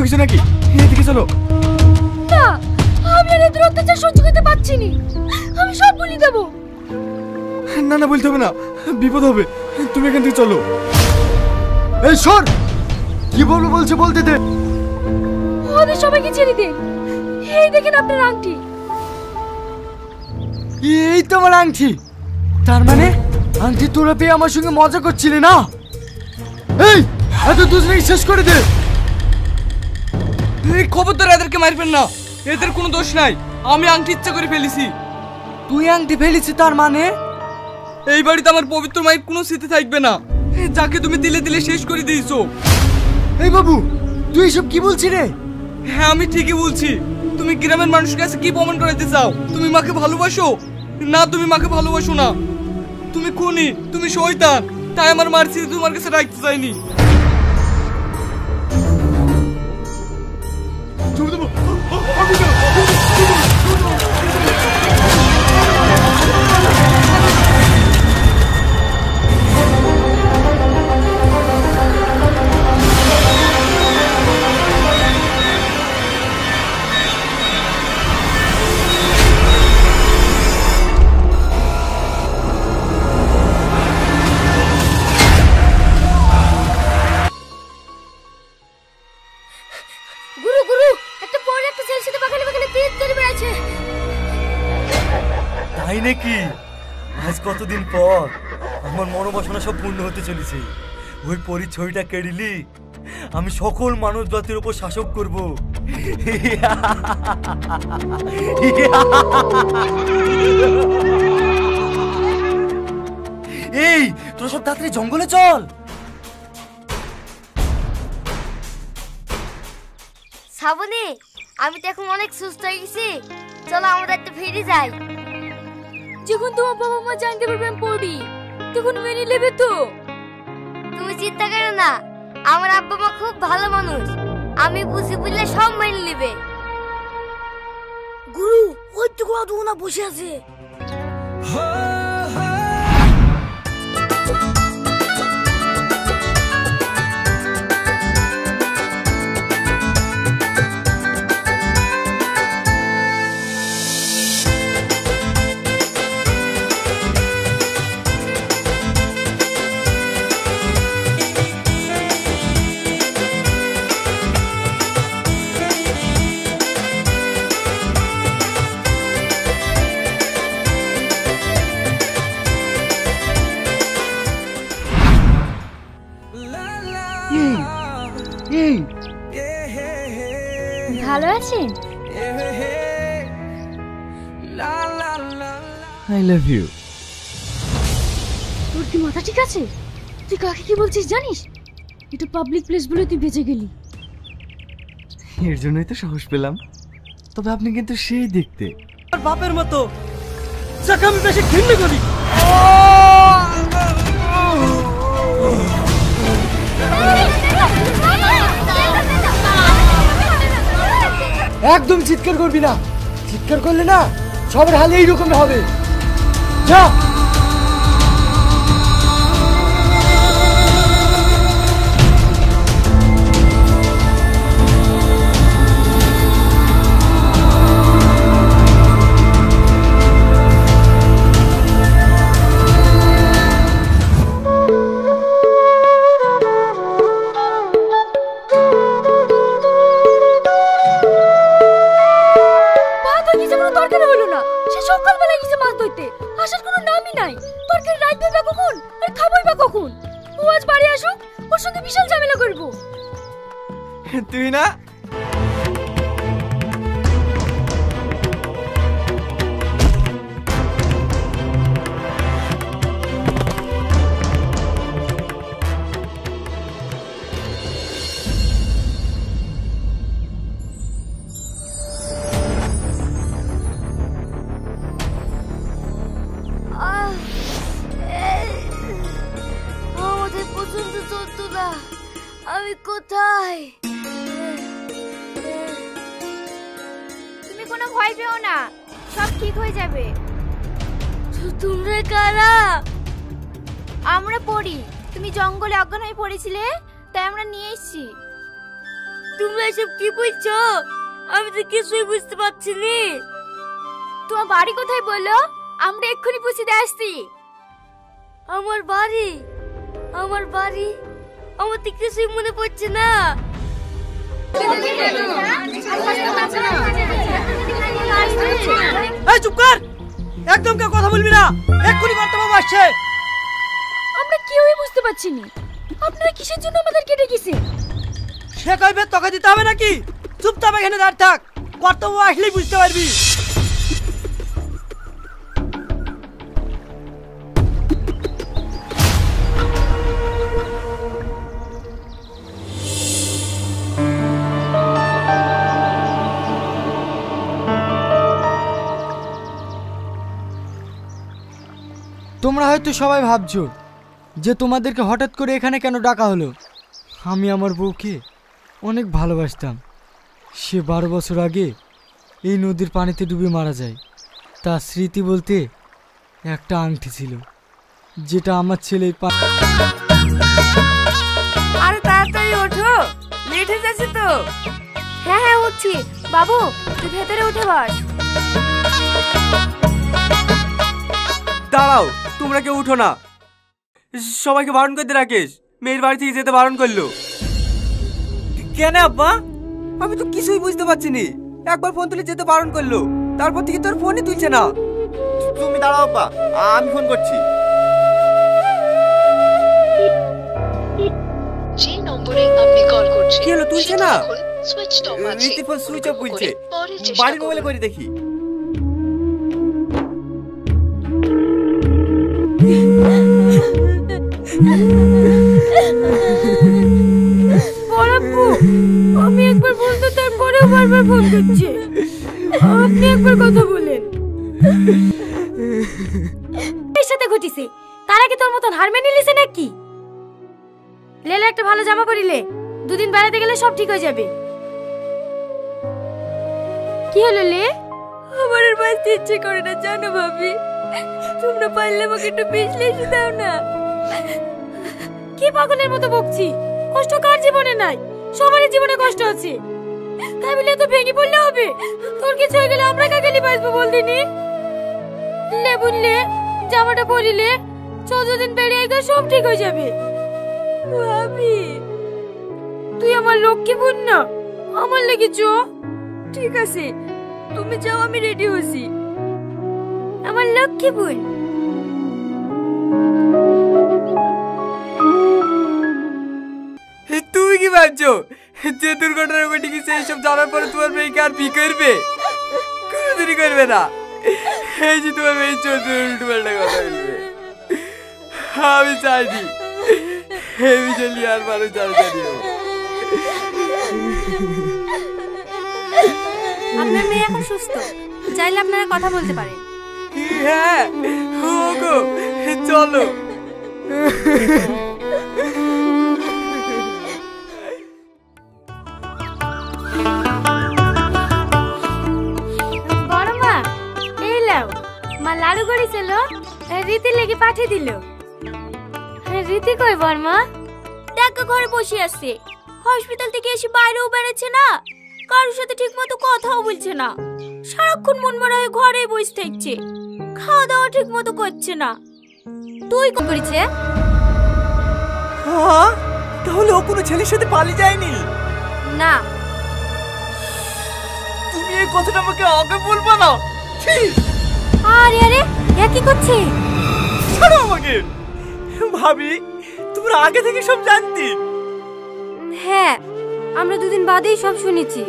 কিছু নাকি? এদিকে চলো। না, আমি আর এদের অত্যাচার সহ্য করতে পারছি না। আমি সব বলে দেব। না না, বলতে হবে না, বিপদ হবে। তুমি এখান থেকে চলো। এই সর, কি বলবো বলছে বলতে দে। ওদের সবাইকে ছেড়ে দিন। এই দেখেন আপনার আংটি। এই তো আমার আংটি। তার মানে আংটি তোরা পেয়ে আমার সঙ্গে মজা করছিলে না? এই এত দুজনেই শেষ করে দে। এই খবরদার এদেরকে মারবেন না, এদের কোনো দোষ নাই। আমি আংটি ইচ্ছা করে ফেলেছি। তুই আংটি ফেলেছিস তার মানে? এই বাড়িতে আমার পবিত্র মায়ের কোনো স্মৃতি থাকবে না, যাকে তুমি দিলে দিলে শেষ করে দিয়েছো। এই বাবু, তুই এসব কি বলছিস রে? হ্যাঁ আমি ঠিকই বলছি। তুমি গ্রামের মানুষের কাছে কি প্রমাণ করাতে চাও? তুমি মাকে ভালোবাসো না? তুমি মাকে ভালোবাসো না। তুমি খুনি, তুমি শয়তান। তাই আমার মার স্মৃতি তোমার কাছে রাখতে চাইনি। তাই নাকি? আজ কতদিন পর আমার মনোবাসনা সব পূর্ণ হতে চলেছে। ওই পরীর ছবিটা কেড়িলি, আমি সকল মানব জাতির উপর শাসক করব। এই তোরা সব তাড়াতাড়ি জঙ্গলে চল। শ্রাবণী, আমি তো এখন অনেক সুস্থ হয়ে গেছি। চলো আমরা একটু ফিরে যাই। যখন তোমার বাবা মা জানতে পারবে আমি পড়ি, তখন মেনে নেবে তো? তুমি চিন্তা করো না, আমার আব্বা মা খুব ভালো মানুষ। আমি বুঝি বললে সব মেনে নেবে। গুরু, ওই তো না বসে আছে। ভালো আছেন? I love you. তোর কি মাথা ঠিক আছে? তুই কাকে কি বলছিস জানিস? এটা পাবলিক প্লেস বলে তুই বেঁচে গেলি। এর জন্যই তো সাহস পেলাম। তবে আপনি কিন্তু সেই দেখতে আর বাপের মতো, যাকে আমি বেশি ঘৃণা করি। একদম চিৎকার করবি না। চিৎকার করলে না সবার হালে এইরকম হবে। যা। আসার কোনো নামই নাই। তরকারি রাখবে বা কখন আর খাবই বা কখন? ও আজ বাড়ি আসুক, ওর সঙ্গে বিশাল ঝামেলা করব। তুই না আমাদের পছন্দ যন্ত্রণা। আমি কোথায়? তুমি কোনো ভয় পেও না, সব ঠিক হয়ে যাবে। তোমরা কারা? আমরা পড়ি। তুমি জঙ্গলে অজ্ঞান হয়ে পড়েছিলে, তাই আমরা নিয়ে এসেছি। তোমরা এসব কি বলছো? আমি তো কিছুই বুঝতে পারছি না। তোমার বাড়ি কোথায় বলো? আমরা এক্ষুনি পৌঁছে দিয়ে আসছি। আমার বাড়ি আমার তো কিছুই মনে পড়ছে না। এই চুপ কর, একদম কেউ কথা বলবি না, এক্ষুনি কর্তব্য আসছে। আমরা কেউই বুঝতে পারছি না আপনারা কিসের জন্য আমাদের কেটে গেছেন। সে কইবে তোকে দিতে হবে নাকি? চুপচাপ এখানে দাঁড় থাক, কর্তব্য আসলেই বুঝতে পারবি। তোমরা হয়তো সবাই ভাবছো যে তোমাদেরকে হঠাৎ করে এখানে কেন ডাকা হলো। আমি আমার বউকে অনেক ভালোবাসতাম। সে 12 বছর আগে এই নদীর পানিতে ডুবে মারা যায়। তার স্মৃতি বলতে একটা আংটি ছিল, যেটা আমার ছেলে আরে তাড়াতাড়ি ওঠো, লেট হয়ে যাচ্ছে তো। হ্যাঁ হ্যাঁ উঠছি। বাবু তুই ভেতরে উঠে বস। দাঁড়াও, তোমরা কেউ উঠো না। সবাইকে বারণ করতে রাখিস, মেয়ের বাড়ি থেকে যেতে বারণ করলো। কেন আব্বা? আমি তো কিছুই বুঝতে পারছি নি। একবার ফোন তুলে যেতে বারণ করলো, তারপর থেকে তোর ফোনই তুলছে না। তুমি দাঁড়াও আব্বা, আমি ফোন করছি। যে নম্বরে আপনি কল করছেন কি হলো, তুলছে না? সুইচ অফ আছে। রীতি ফোন সুইচ অফ বলছে। পরে চেষ্টা বাড়ির করুন। মোবাইলে করে দেখি। বড়াপ্পু, আমি একবার বলতে তারপরেও বারবার ফোন করছে। আপনি একবার কথা বলেন। এর সাথে ঘটিছে তারা কি তোর মতন হার মেনে নিছে নাকি? লেলে একটা ভালো জামা পরিলে, দুদিন বেড়াতে গেলে সব ঠিক হয়ে যাবে। কি হলো লে? আমার আর বাঁচতে ইচ্ছে করে না জানো ভাবি। তোমরা পারলে আমাকে একটু বিশ্লেষণ দাও না। কি পাগলের মতো বকছি? কষ্ট কার জীবনে নাই? সবারই জীবনে কষ্ট আছে। তাই বলে তো ভেঙে পড়লে হবে? তোর কিছু হয়ে গেলে আমরা কাকে বাঁচবো বল দিনি? লে বুনলে জামাটা পরিলে 14 দিন বেরিয়ে গেলে সব ঠিক হয়ে যাবে। ভাবি তুই আমার লক্ষ্মী বোন না, আমার লেগে চো। ঠিক আছে, তুমি যাও, আমি রেডি হচ্ছি। আমার লক্ষ্মী বোন। তুমি কি ভাবছো যে দুর্ঘটনা ঘটে গেছে এইসব জানার পরে তোমার মেয়েকে আর বি করবে? কোনোদিনই করবে না। এই যে তোমার মেয়ে উল্টো পাল্টা কথা বলবে। আমি চাইনি এই বিষয় নিয়ে আর মানুষ জানি। আপনার মেয়ে এখন সুস্থ, চাইলে আপনারা কথা বলতে পারেন। হ্যাঁ ওগো, চলো। বড় মা, এই লাও, মা লাড়ু করেছিল, রীতি লেগে পাঠিয়ে দিল। রীতি কই বর্মা? দেখো ঘরে বসে আছে। হসপিটাল থেকে এসে বাইরেও বেড়াচ্ছে না, কারোর সাথে ঠিক মতো কথাও বলছে না। সারাক্ষণ মনমরা হয়ে ঘরেই বসে থাকছে, খাওয়া দাওয়া ঠিক মতো করছে না। তুই কি করেছে? হ্যাঁ, তাহলে ও কোনো ছেলের সাথে পালিয়ে যায়নি? না। তুমি এই কথাটা আমাকে আগে বলবা না? আরে আরে এ কি করছে? ছাড়ো আমাকে। ভাবি, তোমরা আগে থেকে সব জানতি? হ্যাঁ, আমরা দুদিন বাদেই সব শুনেছি।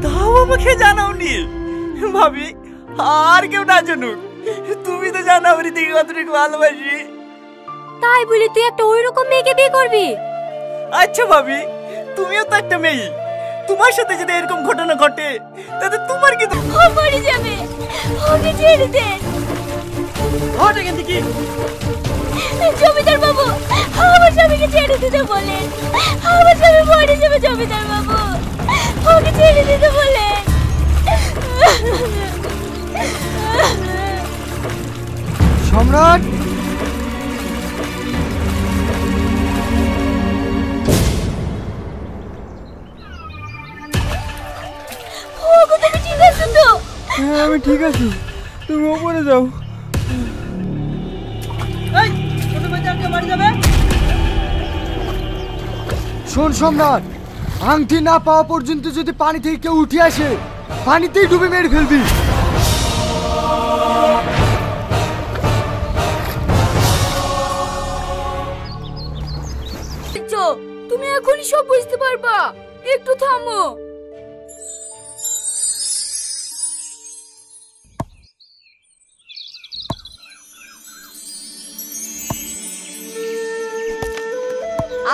তাও আমাকে জানাওনি? ভাবি, আর কেউ না জানুক, তুমি তো জানো আমি থেকে কতটুকু ভালোবাসি। তাই বলি তুই একটা ওই রকম মেয়েকে বিয়ে করবি? আচ্ছা ভাবি, তুমিও তো একটা মেয়ে। তোমার সাথে যদি এরকম ঘটনা ঘটে তাতে তোমার কি? ও মরে যাবে, ওকে ছেড়ে দে। হট এখান থেকে। জমিদার বাবু, আমার স্বামীকে ছেড়ে দিতে বলেন। আমার স্বামী মরে যাবে জমিদার বাবু, ওকে ছেড়ে দিতে বলেন। সম্রাট, আমি ঠিক আছি, তুমি ওপরে যাও। শোন সম্রাট, আংটি না পাওয়া পর্যন্ত যদি পানি থেকে কেউ উঠে আসে, পানিতেই ডুবে মেরে ফেলবি। তুমি এখনই সব বুঝতে পারবা, একটু থামো।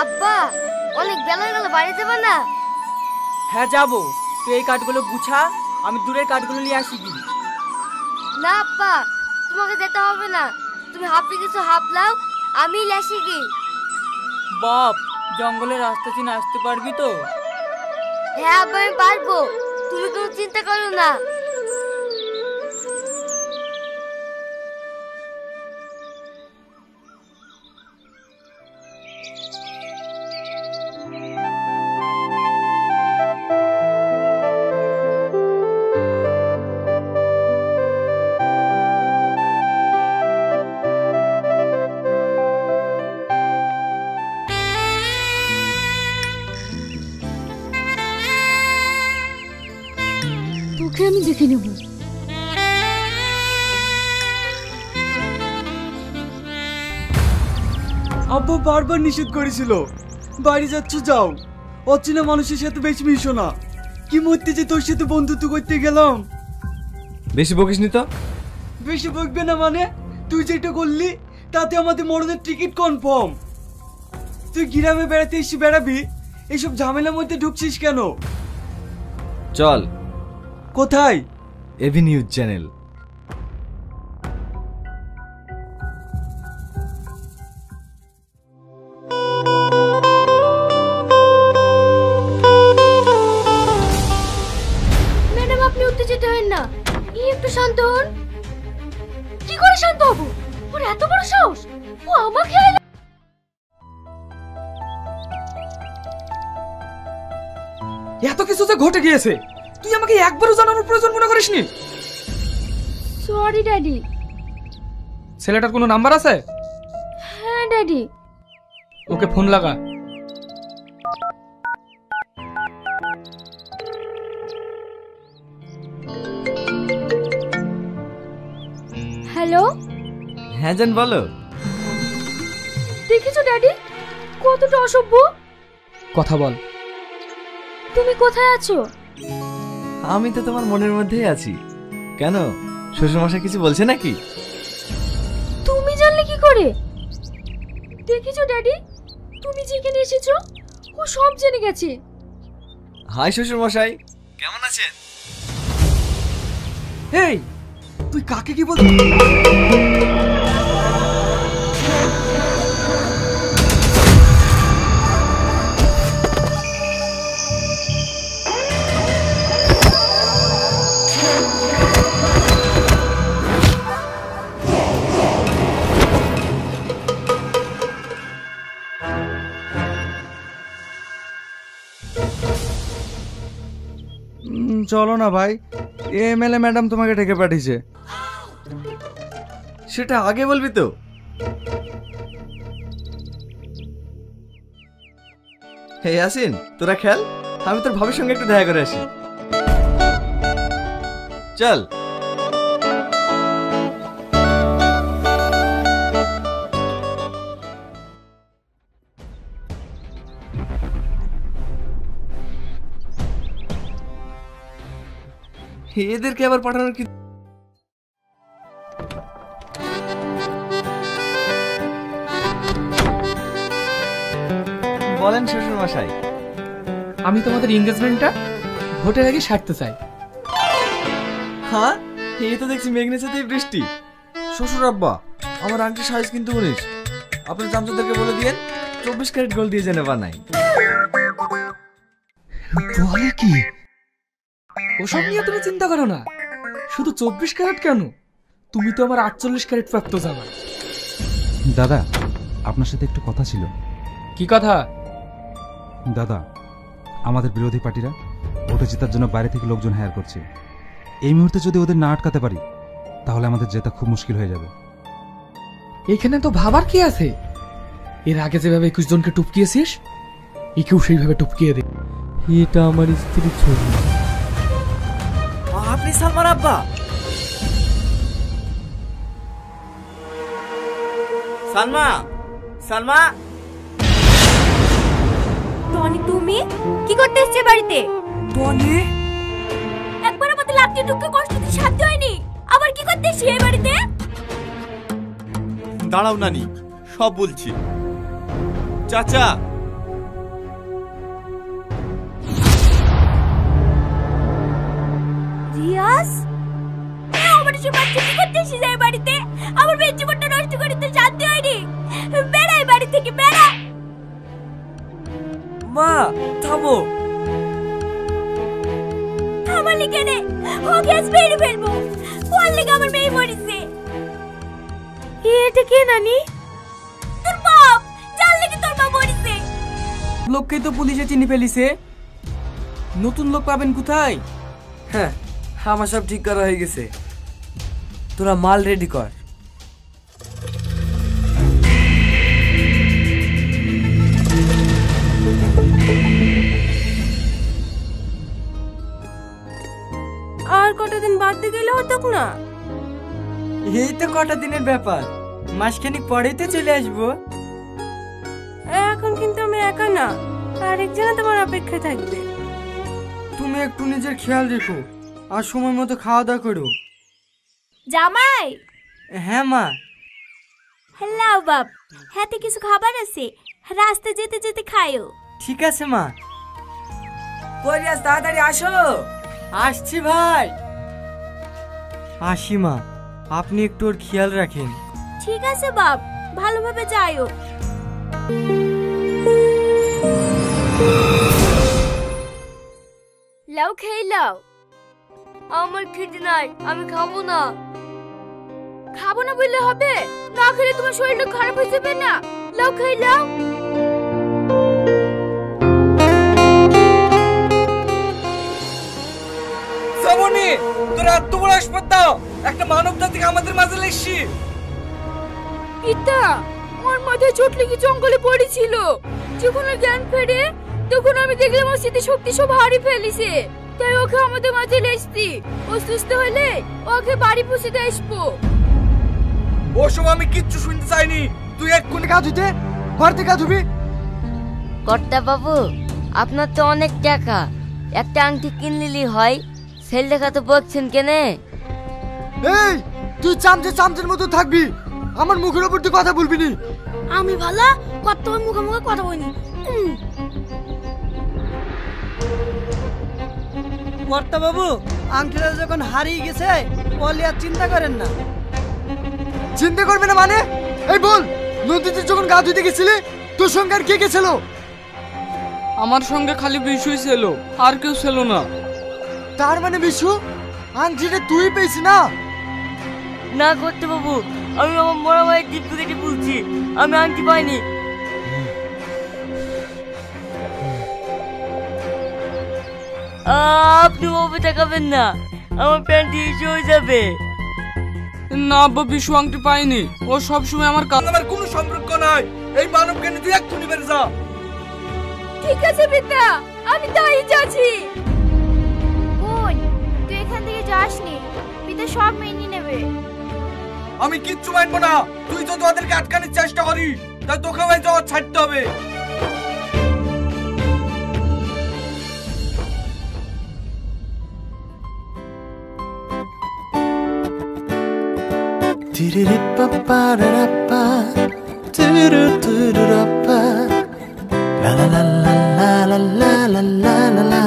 আব্বা, অনেক বেলা হয়ে গেল, বাড়ি যাবে না? হ্যাঁ যাবো, তুই এই কাঠগুলো গুছা, আমি দূরের কাঠগুলো নিয়ে আসি কি। না আব্বা, তোমাকে যেতে হবে না, তুমি হাফে কিছু হাফলাও, আমি লেসি কি। বাপ, জঙ্গলের রাস্তা চিনে আসতে পারবি তো? হ্যাঁ আব্বা, আমি পারবো, তুমি কোনো চিন্তা করো না। তোকে আমি দেখে নেব। আব্বা বারবার নিষেধ করেছিল, বাড়ি যাচ্ছ যাও, অচেনা মানুষের সাথে বেশি মিশো না। কি মরতে যে তোর সাথে বন্ধুত্ব করতে গেলাম। বেশি বকিসনি তো। বেশি বকবে না মানে? তুই যেটা করলি তাতে আমাদের মরণের টিকিট কনফার্ম। তুই গ্রামে বেড়াতে এসে বেড়াবি, এইসব ঝামেলার মধ্যে ঢুকছিস কেন? চল। কোথায়? AB news channel. ম্যাডাম, আপনি উত্তেজিত হন না, একটু শান্ত হন। কি করে শান্ত হবো? ওর এত বড় সাহস, ও আমাকে এত কিছু যে ঘটে গিয়েছে, তুই আমাকে একবারও জানানোর প্রয়োজন মনে করিসনি? Sorry daddy. ছেলেটার কোনো নাম্বার আছে? হ্যাঁ ড্যাডি। ওকে ফোন লাগা। হ্যালো। হ্যাঁ জান বলো। দেখেছো ড্যাডি, কতটা অসভ্য। কথা বল। তুমি কোথায় আছো? আমি তো তোমার মনের মধ্যেই আছি। কেন, শ্বশুরমশাই কিছু বলছে নাকি? তুমি জানলে কি করে? দেখেছো ড্যাডি, তুমি যেখানে এসেছো ও সব জেনে গেছে। হাই শ্বশুরমশাই, কেমন আছেন? এই তুই কাকে কি বল? চলো না ভাই, এমএলএ ম্যাডাম তোমাকে ডেকে পাঠিয়েছে। সেটা আগে বলবি তো। হে ইয়াসিন, তোরা খেল, আমি তোর ভাবির সঙ্গে একটু দেখা করে আসি। চল। এদেরকে আবার পাঠানোর কি? বলেন শ্বশুর মশাই। আমি তোমাদের এনগেজমেন্টটা ভোটের আগে সারতে চাই। হ্যাঁ, এই তো দেখছি মেঘনের সাথে বৃষ্টি। শ্বশুর আব্বা, আমার আংটির সাইজ কিন্তু 19। আপনার চামচাদেরকে বলে দিয়েন 24 ক্যারেট গোল্ড দিয়ে যেন বানাই। বলে কি? ওসব নিয়ে তুমি চিন্তা করো না, শুধু 24 ক্যারেট কেন, তুমি তো আমার 48 ক্যারেট প্রাপ্ত জামা। দাদা, আপনার সাথে একটু কথা ছিল। কি কথা? দাদা, আমাদের বিরোধী পার্টিরা ভোটে জেতার জন্য বাইরে থেকে লোকজন হায়ার করছে। এই মুহূর্তে যদি ওদের না আটকাতে পারি তাহলে আমাদের জেতা খুব মুশকিল হয়ে যাবে। এখানে তো ভাবার কি আছে? এর আগে যেভাবে 21 জনকে টপকিয়েছিস, একেও সেইভাবে টপকিয়ে দে। এটা আমার স্ত্রীর ছবি। আপনি সালমার আব্বা? সালমা, সালমা। টনি, তুমি কি করতে এসেছো বাড়িতে? টনি? একবার আমাদের লাত্তি ঢুকে কষ্ট দিতে সাধ্য হয়নি, আবার কি করতে এসেছো এই বাড়িতে? দাঁড়াও নানি, সব বলছি। চাচা, রিয়াজ, আমার সব বাচ্চা কি করতে এসেছিস এই বাড়িতে? আমার মেয়ের জীবনটা নষ্ট করে তো শান্তি হয়নি। বেড়া এই বাড়ি থেকে, বেড়া। মা থামো। থামালি কেনে? ও গ্যাস মেরে ফেলবো। ওর লেগে আমার মেয়ে মরেছে। এটা কে নানি? তোর বাপ, যার লেগে তোর মা মরেছে। লোককে তো পুলিশে চিনি ফেলিছে, নতুন লোক পাবেন কোথায়? হ্যাঁ, আমার সব ঠিক করা হয়ে গেছে। তোরা মাল রেডি কর। আর কটা দিন বাড়তে গেলে হতো না? এই তো কটা দিনের ব্যাপার, মাসখানিক পরেই তো চলে আসবো। এখন কিন্তু আমি একা না, আরেকজনে তোমার অপেক্ষায় থাকবে। তুমি একটু নিজের খেয়াল রেখো আর সময় মতো খাওয়া দাওয়া করো। জামাই। হ্যাঁ মা। হ্যালো বাপ, হাতে কিছু খাবার আছে, রাস্তা যেতে যেতে খায়ো। ঠিক আছে মা। পরিয়াস তাড়াতাড়ি আসো। আসছি ভাই। আসি মা, আপনি একটু ওর খেয়াল রাখেন। ঠিক আছে বাপ, ভালোভাবে যাইও। লাও খেয়ে লাও। আমার খিদে নাই, আমি খাবো না। খাবো না বললে হবে? না খেলে তোমার শরীরটা খারাপ হয়ে যাবে না? লাও খেয়ে লাও। শ্রাবণী, তোরা এত বড় হাসপাতাল, একটা মানব জাতিকে আমাদের মাঝে লেসছি। পিতা, ওর মাথায় চোট লেগে জঙ্গলে পড়েছিল। যখন ওর জ্ঞান ফেরে তখন আমি দেখলাম ওর স্মৃতি শক্তি সব হারিয়ে ফেলেছে। তাই ওকে আমাদের মাঝে লেসছি। ও সুস্থ হলে ওকে বাড়ি পৌঁছে দিয়ে আসবো। ওসব আমি কিচ্ছু শুনতে চাইনি। তুই এক্ষুনি গা ধুতে, ঘর থেকে গা ধুবি। কর্তা বাবু, আপনার তো অনেক টাকা, একটা আংটি কিনলিলি হয়। সেল দেখা তো বলছেন কেনে? এই, তুই চামচের মতো থাকবি, আমার মুখের উপর তুই কথা বলবি নি। আমি ভালো কত মুখে মুখে কথা বলিনি। কর্তা বাবু, আংটিটা যখন হারিয়ে গেছে বলি আর চিন্তা করেন না। চিন্তা করবে না মানে? এই বল, নদীতে যখন গা ধুতে গেছিলি তোর সঙ্গে আর কে গেছিল? আমার সঙ্গে খালি বিশুই ছিল, আর কেউ ছিল না। তার মানে বিশু, আংটিটা তুই পেয়েছি না? না করতে বাবু, আমি আমার মরা ভাইয়ের জিপ কেটে বলছি, আমি আংটি পাইনি। আপনি বাবু তাকাবেন না, আমার প্যান্ট ইস্যু হয়ে যাবে। না আব্বা, বিশু আংটি পাইনি। ও সবসময় আমার কাছে। আমার কোনো সম্পর্ক নাই। এই মানবকে নিয়ে তুই এক্ষুনি বের যা। ঠিক আছে পিতা, আমি তাই যাচ্ছি। বোন, তুই এখান থেকে যাসনি, পিতা সব মেনে নেবে। আমি কিচ্ছু মানবো না। তুই তো তোদেরকে আটকানোর চেষ্টা করিস, তাই তোকে ওই যাওয়া ছাড়তে হবে। La la la la la la la la la la.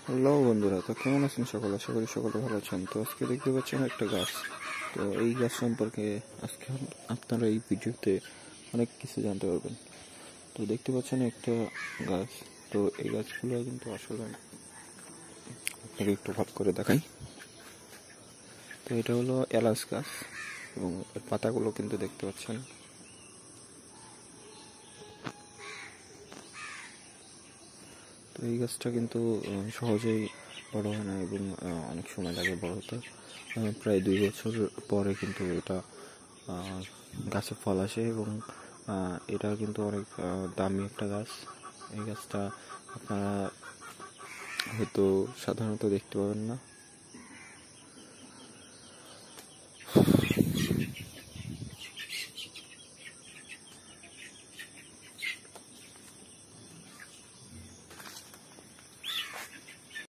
Hello বন্ধুরা, তো কেমন আছেন সকলে? আশা করি সকলে ভালো আছেন। তো আজকে দেখতে পাচ্ছেন একটা গাছ। তো এই গাছ সম্পর্কে আজকে আপনারা এই ভিডিওতে অনেক কিছু জানতে পারবেন। তো দেখতে পাচ্ছেন একটা গাছ। তো এই গাছগুলো কিন্তু আসলে আপনাকে একটু ভাগ করে দেখাই। তো এটা হলো এলাচ গাছ এবং এর পাতাগুলো কিন্তু দেখতে পাচ্ছেন। তো এই গাছটা কিন্তু সহজেই বড় হয় না এবং অনেক সময় লাগে বড় হতে। প্রায় 2 বছর পরে কিন্তু এটা গাছে ফল আসে এবং এটা কিন্তু অনেক দামি একটা গাছ। এই গাছটা আপনারা হয়তো সাধারণত দেখতে পাবেন না।